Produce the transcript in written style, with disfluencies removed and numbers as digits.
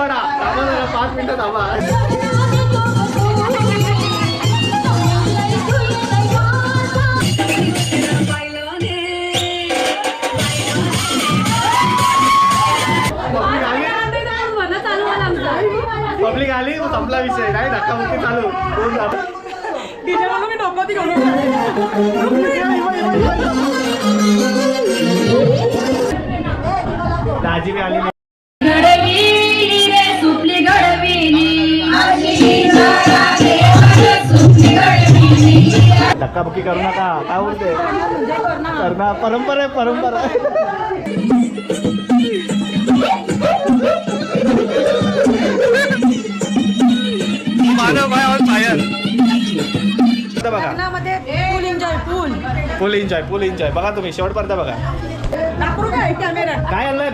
वाडा थांबा जरा 5 मिनिटं थांबा. पब्लिक आली तो संपला विषय नाही धक्काबुक्की चालू. दाजी बी आली धक्काबुक्की करू नका. काय बोलते करणार परंपरा आहे परंपरा. बघा फुल एन्जॉय बघा तुम्ही शेवटपर्यंत बघा. काय आणलंय